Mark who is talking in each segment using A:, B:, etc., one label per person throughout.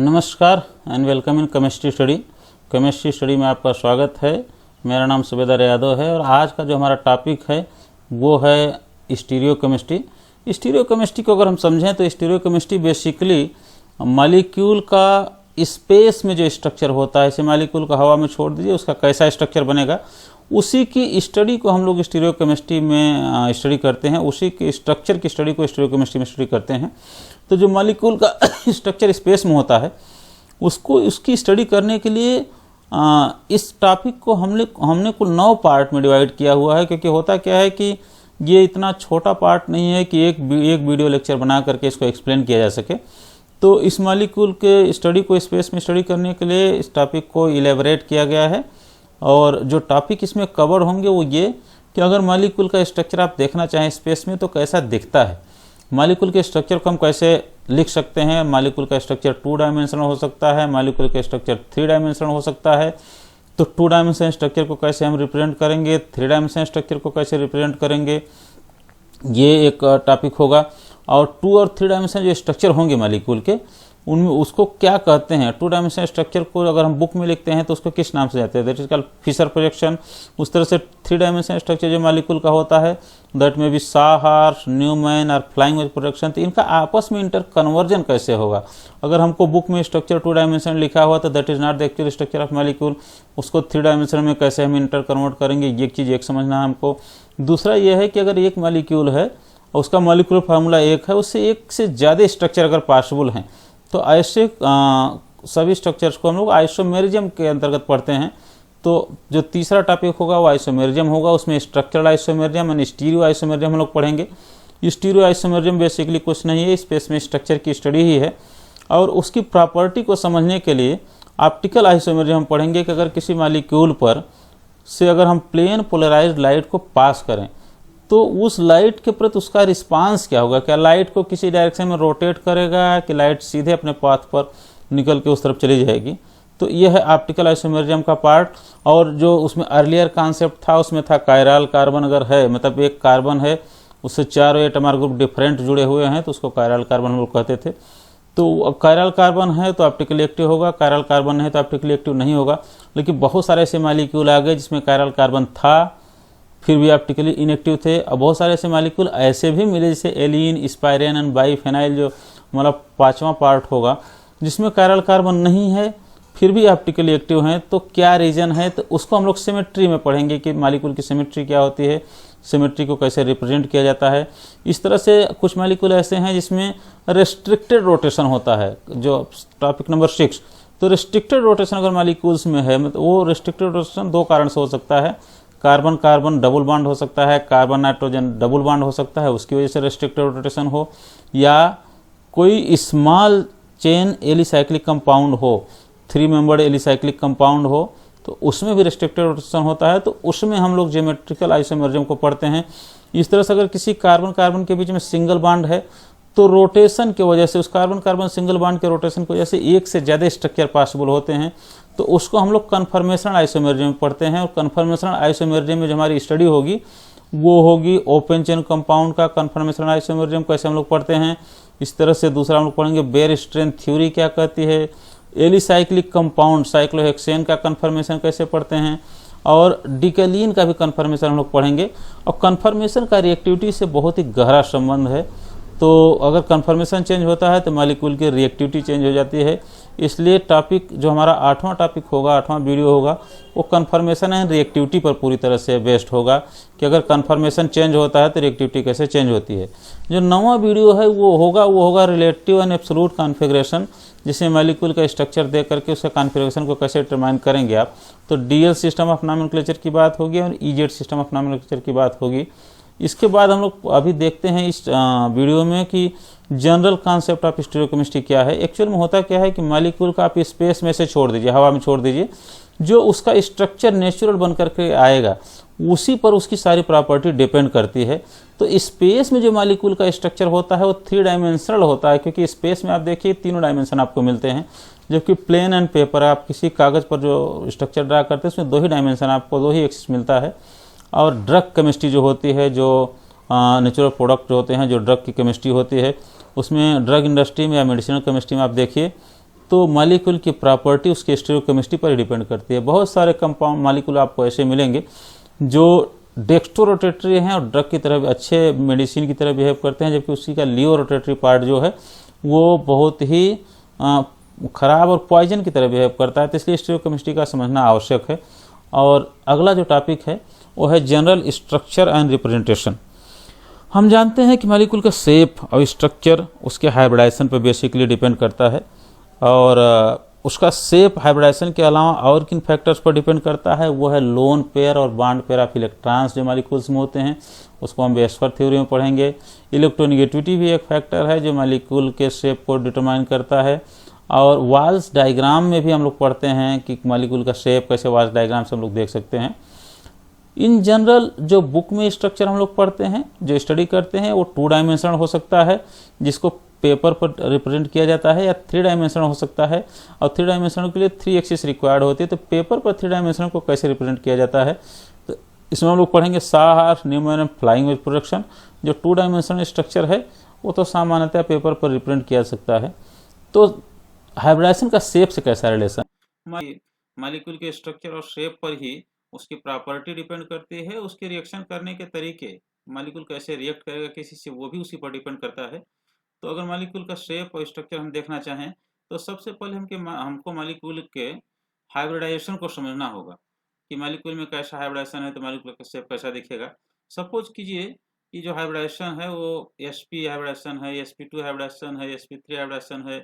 A: नमस्कार and welcome in chemistry study. Chemistry study में आपका स्वागत है। मेरा नाम सुबेदार यादव है और आज का जो हमारा टॉपिक है वो है स्टीरियो केमिस्ट्री। स्टीरियो केमिस्ट्री को अगर हम समझें तो स्टीरियो केमिस्ट्री बेसिकली मॉलिक्यूल का स्पेस में जो स्ट्रक्चर होता है, इसे मॉलिक्यूल को हवा में छोड़ दीजिए, उसका कैसा स्ट्रक्चर बनेगा उसी की स्टडी को हम लोग स्टीरियो केमिस्ट्री में स्टडी करते हैं। उसी के स्ट्रक्चर की स्टडी को स्टीरियो केमिस्ट्री में स्टडी करते हैं। तो जो मॉलिक्यूल का स्ट्रक्चर स्पेस में होता है उसकी स्टडी करने के लिए इस टॉपिक को हमने कुल 9 पार्ट में डिवाइड किया हुआ है। क्योंकि होता क्या है कि ये इतना छोटा पार्ट नहीं है कि एक वीडियो लेक्चर बना करके इसको एक्सप्लेन किया जा सके। तो इस मॉलिक्यूल के स्टडी को स्पेस में स्टडी करने के लिए इस टॉपिक को इलेबोरेट किया गया है। और जो टॉपिक इसमें कवर होंगे वो ये कि अगर मॉलिक्यूल का स्ट्रक्चर आप देखना चाहें स्पेस में तो कैसा दिखता है, मॉलिक्यूल के स्ट्रक्चर को हम कैसे लिख सकते हैं। मॉलिक्यूल का स्ट्रक्चर 2 डायमेंशनल हो सकता है, मॉलिक्यूल का स्ट्रक्चर 3 डायमेंशनल हो सकता है। तो 2 डायमेंशनल स्ट्रक्चर को कैसे हम रिप्रेजेंट करेंगे, 3 डायमेंशनल स्ट्रक्चर को कैसे रिप्रेजेंट करेंगे, ये एक टॉपिक होगा। और 2 और 3 डायमेंशनल जो स्ट्रक्चर होंगे मॉलिक्यूल के उनमें उसको क्या कहते हैं। 2 डायमेंशनल स्ट्रक्चर को अगर हम बुक में लिखते हैं तो उसको किस नाम से जाते हैं, that is called Fisher projection. उस तरह से 3 डायमेंशनल स्ट्रक्चर जो मॉलिक्यूल का होता है दैट में भी साहार, न्यूमैन और फ्लाइंग वेज प्रोजेक्शन। तो इनका आपस में इंटर कन्वर्जन कैसे होगा। अगर हमको बुक में स्ट्रक्चर 2 डायमेंशनल लिखा हुआ तो that is not the actual structure of molecule, उसको 3 डायमेंशनल में कैसे हम इंटर कन्वर्ट करेंगे, ये चीज़ एक समझना है हमको। दूसरा ये है कि अगर एक मॉलिक्यूल है और उसका मॉलिक्यूलर फार्मूला एक है, उससे एक से ज़्यादा स्ट्रक्चर अगर पॉसिबल हैं तो ऐसे सभी स्ट्रक्चर्स को हम लोग आइसोमेरिज्म के अंतर्गत पढ़ते हैं। तो जो तीसरा टॉपिक होगा वो आइसोमेरिज्म होगा, उसमें structural isomerism and stereo isomerism हम लोग पढ़ेंगे। स्टीरियो आइसोमेरिज्म बेसिकली कुछ नहीं है, स्पेस में स्ट्रक्चर की स्टडी ही है। और उसकी प्रॉपर्टी को समझने के लिए ऑप्टिकल आइसोमेरिज्म हम पढ़ेंगे कि अगर किसी मॉलिक्यूल पर से अगर हम प्लेन पोलराइज्ड लाइट को पास करें तो उस लाइट के प्रति उसका रिस्पांस क्या होगा। क्या लाइट को किसी डायरेक्शन में रोटेट करेगा कि लाइट सीधे अपने पाथ पर निकल के उस तरफ चली जाएगी। तो यह है ऑप्टिकल आइसोमेरिज्म का पार्ट। और जो उसमें अर्लियर कॉन्सेप्ट था उसमें था कायरल कार्बन अगर है, मतलब एक कार्बन है उससे 4 एटॉमिक ग्रुप डिफरेंट जुड़े हुए हैं तो उसको कायरल कार्बन हम लोग कहते थे। तो कायरल कार्बन है तो ऑप्टिकली एक्टिव होगा, कायरल कार्बन नहीं तो ऑप्टिकली एक्टिव नहीं होगा। लेकिन बहुत सारे ऐसे मॉलिक्यूल आ गए जिसमें कायरल कार्बन था फिर भी ऑप्टिकली इनएक्टिव थे। और बहुत सारे ऐसे मॉलिक्यूल ऐसे भी मिले जैसे एलिन, स्पाइरेन एंड बाइफेनाइल जो मतलब 5वां पार्ट होगा जिसमें कायरल कार्बन नहीं है फिर भी ऑप्टिकली एक्टिव हैं। तो क्या रीजन है, तो उसको हम लोग सिमेट्री में पढ़ेंगे कि मॉलिक्यूल की सिमेट्री क्या होती है, सिमेट्री को कैसे रिप्रेजेंट किया जाता है। इस तरह से कुछ मॉलिक्यूल ऐसे हैं जिसमें रेस्ट्रिक्टेड रोटेशन होता है, जो टॉपिक नंबर 6। तो रेस्ट्रिक्टेड रोटेशन अगर मॉलिक्यूल्स में है मतलब वो रेस्ट्रिक्टेड रोटेशन 2 कारण से हो सकता है। कार्बन कार्बन डबल बॉन्ड हो सकता है, कार्बन नाइट्रोजन डबल बॉन्ड हो सकता है, उसकी वजह से रेस्ट्रिक्टेड रोटेशन हो, या कोई स्मॉल चेन एलिसाइक्लिक कंपाउंड हो, 3 मेंबर्ड एलिसाइक्लिक कंपाउंड हो तो उसमें भी रेस्ट्रिक्टेड रोटेशन होता है। तो उसमें हम लोग ज्योमेट्रिकल आइसोमेरिज्म को पढ़ते हैं। इस तरह से अगर किसी कार्बन कार्बन के बीच में सिंगल बॉन्ड है तो रोटेशन की वजह से उस कार्बन कार्बन सिंगल बॉन्ड के रोटेशन की वजह से एक से ज़्यादा स्ट्रक्चर पॉसिबल होते हैं। तो उसको हम लोग कन्फर्मेशनल आइसोमेरिज्म पढ़ते हैं। और कन्फर्मेशनल आइसोमेरिज्म में जो हमारी स्टडी होगी वो होगी ओपन चेन कंपाउंड का कन्फर्मेशनल आइसोमेरिज्म कैसे हम लोग पढ़ते हैं। इस तरह से दूसरा हम लोग पढ़ेंगे बेयर स्ट्रेंथ थ्योरी क्या कहती है, एलिसाइक्लिक कंपाउंड साइक्लोहेक्सेन का कन्फर्मेशन कैसे पढ़ते हैं, और डिकैलिन का भी कन्फर्मेशन हम लोग पढ़ेंगे। और कन्फर्मेशन का रिएक्टिविटी से बहुत ही गहरा संबंध है। तो अगर कन्फर्मेशन चेंज होता है तो मॉलिक्यूल की रिएक्टिविटी चेंज हो जाती है। इसलिए टॉपिक जो हमारा 8वां टॉपिक होगा, 8वां वीडियो होगा वो कन्फर्मेशन एंड रिएक्टिविटी पर पूरी तरह से बेस्ड होगा कि अगर कन्फर्मेशन चेंज होता है तो रिएक्टिविटी कैसे चेंज होती है। जो 9वां वीडियो है वो होगा रिलेटिव एंड एब्सोल्यूट कॉन्फ़िगरेशन, जिसमें मॉलिक्यूल का स्ट्रक्चर दे करके उसके कॉन्फ़िगरेशन को कैसे डिटरमाइन करेंगे आप। तो डीएल सिस्टम ऑफ नॉमेनक्लेचर की बात होगी और ईजेड सिस्टम ऑफ नॉमेनक्लेचर की बात होगी। इसके बाद हम लोग अभी देखते हैं इस वीडियो में कि जनरल कॉन्सेप्ट ऑफ स्टीरियोकेमिस्ट्री क्या है। एक्चुअल में होता क्या है कि मॉलिक्यूल का आप स्पेस में से छोड़ दीजिए, हवा में छोड़ दीजिए, जो उसका स्ट्रक्चर नेचुरल बन करके आएगा उसी पर उसकी सारी प्रॉपर्टी डिपेंड करती है। तो स्पेस में जो मॉलिक्यूल का स्ट्रक्चर होता है वो 3 डायमेंशनल होता है, क्योंकि स्पेस में आप देखिए 3 डायमेंशन आपको मिलते हैं। जबकि प्लेन एंड पेपर आप किसी कागज़ पर जो स्ट्रक्चर ड्रा करते हैं उसमें 2 ही डायमेंशन आपको 2 ही एक्सिस मिलता है। और ड्रग केमिस्ट्री जो होती है, जो नेचुरल प्रोडक्ट जो होते हैं, जो ड्रग की केमिस्ट्री होती है, उसमें ड्रग इंडस्ट्री में या मेडिसिनल केमिस्ट्री में आप देखिए तो मालिक्यूल की प्रॉपर्टी उसके स्टीरियोकेमिस्ट्री पर डिपेंड करती है। बहुत सारे कंपाउंड मालिक्यूल आपको ऐसे मिलेंगे जो डेक्स्ट्रो रोटेटरी हैं और ड्रग की तरह अच्छे मेडिसिन की तरह बिहेव करते हैं, जबकि उसी का लियो रोटेटरी पार्ट जो है वो बहुत ही खराब और पॉइजन की तरह बिहेव करता है। तो इसलिए स्टीरियोकेमिस्ट्री का समझना आवश्यक है। और अगला जो टॉपिक है वो है जनरल स्ट्रक्चर एंड रिप्रेजेंटेशन। हम जानते हैं कि मॉलिक्यूल का शेप और स्ट्रक्चर उसके हाइब्रिडाइजेशन पर बेसिकली डिपेंड करता है, और उसका शेप हाइब्रिडाइजेशन के अलावा और किन फैक्टर्स पर डिपेंड करता है वो है लोन पेयर और बॉन्ड पेयर ऑफ इलेक्ट्रॉन्स जो मॉलिक्यूल्स में होते हैं, उसको हम बेस्फर थ्योरी में पढ़ेंगे। इलेक्ट्रोनेगेटिविटी भी एक फैक्टर है जो मॉलिक्यूल के शेप को डिटरमाइन करता है। और वाल्स डायग्राम में भी हम लोग पढ़ते हैं कि मॉलिक्यूल का शेप कैसे वाल्स डायग्राम से हम लोग देख सकते हैं। इन जनरल जो बुक में स्ट्रक्चर हम लोग पढ़ते हैं, जो स्टडी करते हैं, वो 2 डायमेंशनल हो सकता है जिसको पेपर पर रिप्रेजेंट किया जाता है, या 3 डायमेंशनल हो सकता है। और 3 डायमेंशनल के लिए 3 एक्सिस रिक्वायर्ड होती है। तो पेपर पर 3 डायमेंशनल को कैसे रिप्रेजेंट किया जाता है, तो इसमें हम लोग पढ़ेंगे सार न्यूमन फ्लाइंग विद प्रोडक्शन। जो 2 डायमेंशनल स्ट्रक्चर है वो तो सामान्यतः पेपर पर रिप्रेजेंट किया जा सकता है। तो हाइब्रिडाइजेशन का शेप से कैसा रिलेशन, मॉलिक्यूल के स्ट्रक्चर और शेप पर ही उसकी प्रॉपर्टी डिपेंड करती है। उसके रिएक्शन करने के तरीके, मॉलिक्यूल कैसे रिएक्ट करेगा किसी से, वो भी उसी पर डिपेंड करता है। तो अगर मॉलिक्यूल का शेप और स्ट्रक्चर हम देखना चाहें तो सबसे पहले हमको मॉलिक्यूल के हाइब्रिडाइजेशन को समझना होगा कि मॉलिक्यूल में कैसा हाइब्रिडाइजेशन है तो मॉलिक्यूल का शेप कैसा दिखेगा। सपोज कीजिए कि जो हाइब्रिडाइजेशन है वो sp हाइब्रिडाइजेशन है, sp2 हाइब्रिडाइजेशन है, sp3 हाइब्रिडाइजेशन है,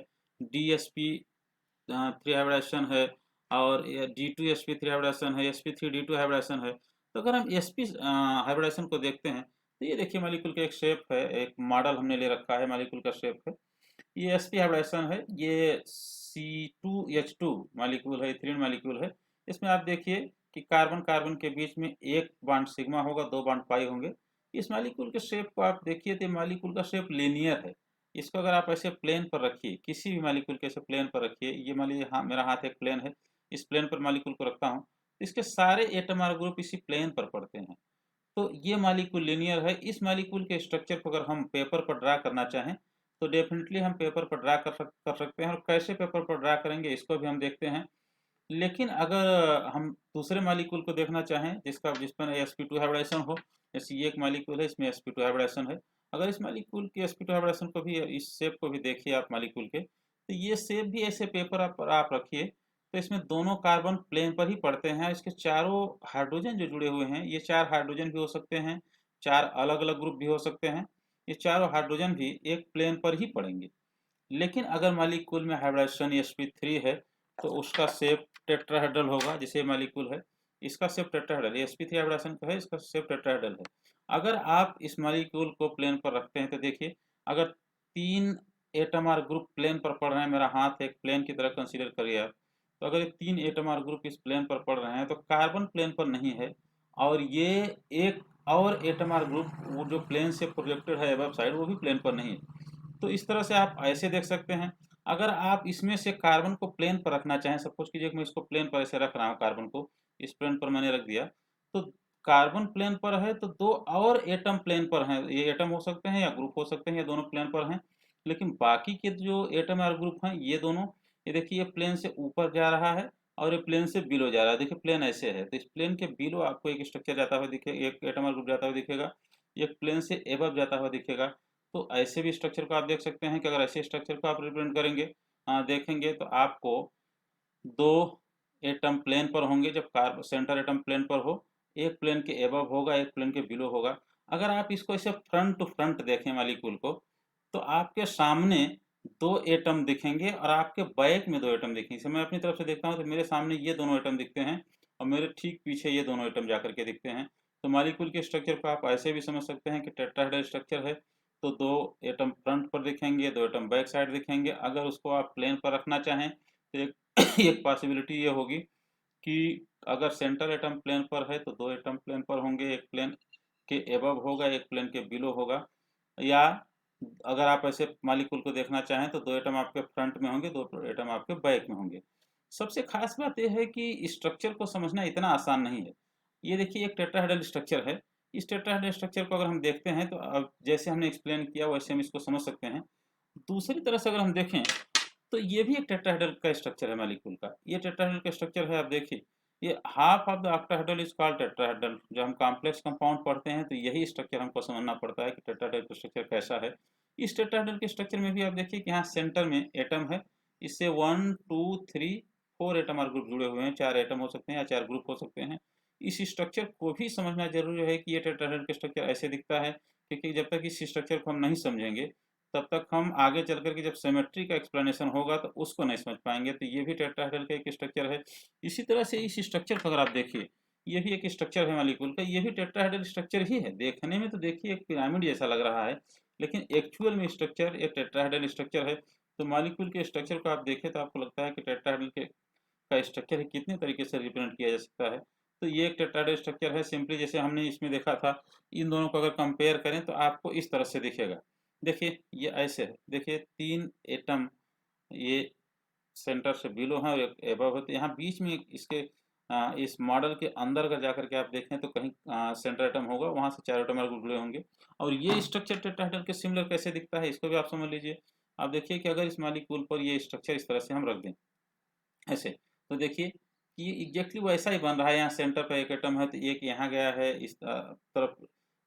A: dsp3 हाइब्रिडाइजेशन है, और d2 sp3 हाइब्रिडाइजेशन है, sp3 d2 हाइब्रिडाइजेशन है। तो अगर हम sp हाइब्रिडाइजेशन को देखते हैं तो ये देखिए मॉलिक्यूल का एक शेप है, एक मॉडल हमने ले रखा है, मॉलिक्यूल का शेप है। ये sp हाइब्रिडाइजेशन है, ये C2H2 मॉलिक्यूल है, इथीन मॉलिक्यूल है। इसमें आप देखिए कि कार्बन कार्बन के बीच में एक बॉन्ड सिग्मा होगा, 2 बॉन्ड पाई होंगे। इस मॉलिक्यूल के शेप को आप देखिए तो मॉलिक्यूल का शेप लीनियर है। इसको अगर आप ऐसे प्लेन पर रखिए, किसी भी मॉलिक्यूल के ऐसे प्लेन पर रखिए, ये मान लीजिए हाँ मेरा हाथ एक प्लेन है, इस प्लेन पर मॉलिक्यूल को रखता हूँ, इसके सारे एटम और ग्रुप इसी प्लेन पर पड़ते हैं। तो ये मॉलिक्यूल लीनियर है। इस मॉलिक्यूल के स्ट्रक्चर को अगर हम पेपर पर ड्रा करना चाहें तो डेफिनेटली हम पेपर पर ड्रा कर सकते हैं, और कैसे पेपर पर ड्रा करेंगे इसको भी हम देखते हैं। लेकिन अगर हम दूसरे मॉलिक्यूल को देखना चाहें जिस पर sp2 हाइब्रिडाइजेशन हो, जैसे ये एक मॉलिक्यूल है, इसमें sp2 हाइब्रिडाइजेशन है, अगर इस मॉलिक्यूल के sp2 हाइब्रिडाइजेशन को भी, इस शेप को भी देखिए आप मॉलिक्यूल के, तो ये शेप भी ऐसे पेपर पर आप रखिए तो इसमें दोनों कार्बन प्लेन पर ही पड़ते हैं। इसके चारों हाइड्रोजन जो जुड़े हुए हैं, ये 4 हाइड्रोजन भी हो सकते हैं, 4 अलग अलग ग्रुप भी हो सकते हैं, ये चारों हाइड्रोजन भी एक प्लेन पर ही पड़ेंगे। लेकिन अगर मॉलिक्यूल में हाइब्रिडाइजेशन sp3 है तो उसका शेप टेट्राहेड्रल होगा। जैसे मॉलिक्यूल है, इसका शेप टेट्राहेड्रल, sp3 हाइब्रिडाइजेशन का है, इसका शेप टेट्राहेड्रल है। अगर आप इस मॉलिक्यूल को प्लेन पर रखते हैं तो देखिए अगर 3 एटम और ग्रुप प्लेन पर पड़ रहे हैं, मेरा हाथ एक प्लेन की तरह कंसीडर करिए आप, तो अगर ये 3 एटम और ग्रुप इस प्लेन पर पड़ रहे हैं तो कार्बन प्लेन पर नहीं है, और ये एक और एटम और ग्रुप वो जो प्लेन से प्रोजेक्टेड है अबव साइड, वो भी प्लेन पर नहीं है। तो इस तरह से आप ऐसे देख सकते हैं। अगर आप इसमें से कार्बन को प्लेन पर रखना चाहें, सपोज कीजिए कि मैं इसको प्लेन पर ऐसे रख रहा हूँ, कार्बन को इस प्लेन पर मैंने रख दिया, तो कार्बन प्लेन पर है तो 2 और एटम प्लेन पर हैं। ये एटम हो सकते हैं या ग्रुप हो सकते हैं, ये दोनों प्लेन पर हैं। लेकिन बाकी के जो एटम और ग्रुप हैं ये दोनों, ये देखिए ये प्लेन से ऊपर जा रहा है और ये प्लेन से बिलो जा रहा है। देखिए प्लेन ऐसे है तो इस प्लेन के बिलो आपको एक स्ट्रक्चर जाता हुआ दिखेगा, एक एटम और ग्रुप जाता हुआ दिखेगा, एक प्लेन से एबव जाता हुआ दिखेगा। तो ऐसे भी स्ट्रक्चर को आप देख सकते हैं कि अगर ऐसे स्ट्रक्चर को आप रिप्रेजेंट करेंगे, देखेंगे तो आपको 2 एटम प्लेन पर होंगे जब कार्ब सेंटर एटम प्लेन पर हो, एक प्लेन के एबव होगा, एक प्लेन के बिलो होगा। अगर आप इसको ऐसे फ्रंट टू फ्रंट देखें मॉलिक्यूल को, तो आपके सामने 2 एटम दिखेंगे और आपके बैक में 2 एटम दिखेंगे। जैसे मैं अपनी तरफ से देखता हूँ तो मेरे सामने ये दोनों एटम दिखते हैं और मेरे ठीक पीछे ये दोनों एटम जाकर के दिखते हैं। तो मॉलिक्यूल के स्ट्रक्चर को आप ऐसे भी समझ सकते हैं कि टेट्राहेड्रल स्ट्रक्चर है तो 2 एटम फ्रंट पर दिखेंगे, 2 एटम बैक साइड दिखेंगे। अगर उसको आप प्लेन पर रखना चाहें तो एक एक पॉसिबिलिटी ये होगी कि अगर सेंटर एटम प्लेन पर है तो 2 एटम प्लेन पर होंगे, एक प्लेन के एबव होगा, एक प्लेन के बिलो होगा। या अगर आप ऐसे मॉलिक्यूल को देखना चाहें तो 2 एटम आपके फ्रंट में होंगे, 2 एटम आपके बैक में होंगे। सबसे खास बात यह है कि स्ट्रक्चर को समझना इतना आसान नहीं है। ये देखिए एक टेट्राहेड्रल स्ट्रक्चर है। इस टेट्राहेड्रल स्ट्रक्चर को अगर हम देखते हैं तो अब जैसे हमने एक्सप्लेन किया वैसे हम इसको समझ सकते हैं। दूसरी तरह से अगर हम देखें तो ये भी एक टेट्राहेड्रल का स्ट्रक्चर है मॉलिक्यूल का। ये टेट्राहेड्रल का स्ट्रक्चर है, आप देखिए ये half of the octahedral is called tetrahedral. जब हम कॉम्प्लेक्स कंपाउंड पढ़ते हैं तो यही स्ट्रक्चर हमको समझना पड़ता है कि टेट्राहेड्रल का स्ट्रक्चर कैसा है। इस टेट्राहेड्रल के स्ट्रक्चर में भी आप देखिए कि यहाँ सेंटर में एटम है, इससे 1 2 3 4 एटम और ग्रुप जुड़े हुए हैं, 4 एटम हो सकते हैं या 4 ग्रुप हो सकते हैं। इस स्ट्रक्चर को भी समझना जरूरी है कि ये टेट्राहेड्रल का स्ट्रक्चर ऐसे दिखता है, क्योंकि जब तक इस स्ट्रक्चर को हम नहीं समझेंगे तब तक हम आगे चल कर के जब सिमेट्री का एक्सप्लेनेशन होगा तो उसको नहीं समझ पाएंगे। तो ये भी टेट्राहेड्रल का एक स्ट्रक्चर है। इसी तरह से इस स्ट्रक्चर को अगर आप देखिए, ये भी एक स्ट्रक्चर है मॉलिक्यूल का, ये भी टेट्राहेड्रल स्ट्रक्चर ही है। देखने में तो देखिए एक पिरामिड जैसा लग रहा है, लेकिन एक्चुअल में स्ट्रक्चर एक टेट्राहेड्रल स्ट्रक्चर है। तो मॉलिक्यूल के स्ट्रक्चर को आप देखें तो आपको लगता है कि टेट्राहेड्रल का स्ट्रक्चर है, कितने तरीके से रिप्रेजेंट किया जा सकता है। तो ये एक टेट्राहेड्रल स्ट्रक्चर है। सिंपली जैसे हमने इसमें देखा था, इन दोनों को अगर कंपेयर करें तो आपको इस तरह से दिखेगा। देखिए ये ऐसे है, देखिए 3 एटम ये सेंटर से बिलो है और एक एबव है। तो यहाँ बीच में इसके इस मॉडल के अंदर अगर जाकर के आप देखें तो कहीं सेंटर एटम होगा, वहाँ से 4 एटम और जुड़े होंगे। और ये स्ट्रक्चर टेट्राहेड्रल के सिमिलर कैसे दिखता है, इसको भी आप समझ लीजिए। आप देखिए कि अगर इस मॉलिक्यूल पर ये स्ट्रक्चर इस तरह से हम रख दें ऐसे, तो देखिए कि एग्जैक्टली वैसा ही बन रहा है। यहाँ सेंटर पर एक एटम है तो एक यहाँ गया है, इस तरफ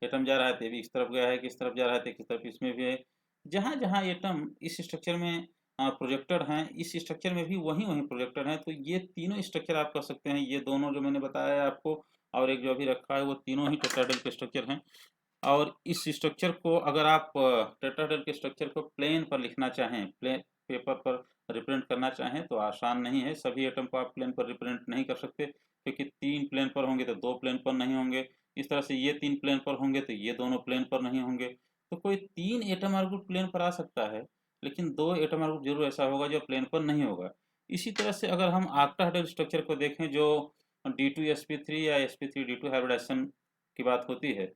A: एटम जा रहा है तो ये भी इस तरफ गया है, किस तरफ जा रहा है तो किस तरफ इसमें भी है। जहाँ जहाँ एटम इस स्ट्रक्चर में प्रोजेक्टेड हैं, इस स्ट्रक्चर में भी वहीं वहीं प्रोजेक्टेड हैं। तो ये तीनों स्ट्रक्चर आप कह सकते हैं, ये दोनों जो मैंने बताया है आपको और एक जो अभी रखा है, वो तीनों ही टेट्राहेड्रल के स्ट्रक्चर हैं। और इस स्ट्रक्चर को अगर आप टेट्राहेड्रल के स्ट्रक्चर को प्लेन पर लिखना चाहें, प्लेन पेपर पर रिप्रेजेंट करना चाहें तो आसान नहीं है। सभी एटम को आप प्लेन पर रिप्रेजेंट नहीं कर सकते, क्योंकि 3 प्लेन पर होंगे तो 2 प्लेन पर नहीं होंगे। इस तरह से ये 3 प्लेन पर होंगे तो ये दोनों प्लेन पर नहीं होंगे। तो कोई 3 एटम और ग्रुप प्लेन पर आ सकता है, लेकिन 2 एटम और ग्रुप जरूर ऐसा होगा जो प्लेन पर नहीं होगा। इसी तरह से अगर हम ऑक्टाहेड्रल स्ट्रक्चर को देखें, जो D2sp3 या sp3d2 हाइब्रिडाइजेशन की बात होती है,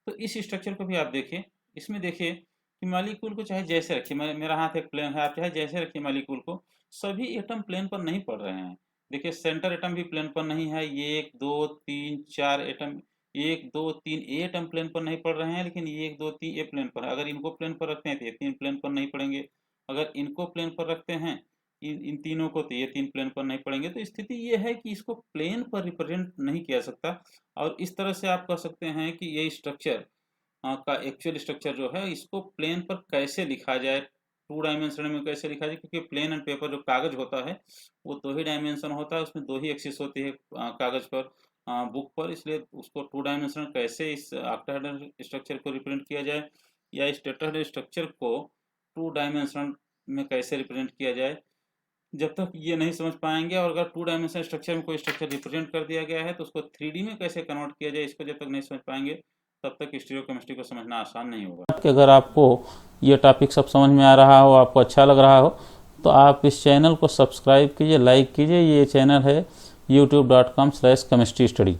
A: तो इस स्ट्रक्चर को भी आप देखें। इसमें देखिए कि मॉलिक्यूल को चाहे जैसे रखिए, मेरा हाथ एक प्लेन है, आप चाहे जैसे रखिए मॉलिक्यूल को, सभी एटम प्लेन पर नहीं पड़ रहे हैं। देखिए सेंटर एटम भी प्लेन पर नहीं है, ये 1 2 3 4 एटम 1 2 3 ए एटम प्लेन पर नहीं पड़ रहे हैं, लेकिन ये 1 2 3 ए प्लेन पर है। अगर इनको प्लेन पर रखते हैं तो ये 3 प्लेन पर नहीं पड़ेंगे। अगर इनको प्लेन पर रखते हैं इन तीनों को, तो ये 3 प्लेन पर नहीं पड़ेंगे। तो स्थिति ये है कि इसको प्लेन पर रिप्रेजेंट नहीं किया सकता। और इस तरह से आप कह सकते हैं कि ये स्ट्रक्चर का एक्चुअल स्ट्रक्चर जो है, इसको प्लेन पर कैसे लिखा जाए, 2 डायमेंशन में कैसे लिखा जाए। क्योंकि प्लेन एंड पेपर जो कागज होता है वो 2 ही डायमेंशन होता है, उसमें 2 ही एक्सिस होती है कागज पर, बुक पर। इसलिए उसको 2 डायमेंशन कैसे इस ऑक्टाहेड्रल स्ट्रक्चर को रिप्रेजेंट किया जाए, या इस टेट्राहेड्रल स्ट्रक्चर को 2 डायमेंशन में कैसे रिप्रेजेंट किया जाए, जब तक ये नहीं समझ पाएंगे। और अगर 2 डायमेंशन स्ट्रक्चर में कोई स्ट्रक्चर रिप्रेजेंट कर दिया गया है तो उसको 3D में कैसे कन्वर्ट किया जाए, इसको जब तक नहीं समझ पाएंगे तब तक स्टीरियोकेमिस्ट्री को समझना आसान नहीं होगा। कि अगर आपको ये टॉपिक सब समझ में आ रहा हो, आपको अच्छा लग रहा हो, तो आप इस चैनल को सब्सक्राइब कीजिए, लाइक कीजिए। ये चैनल है youtube.com/chemistry study।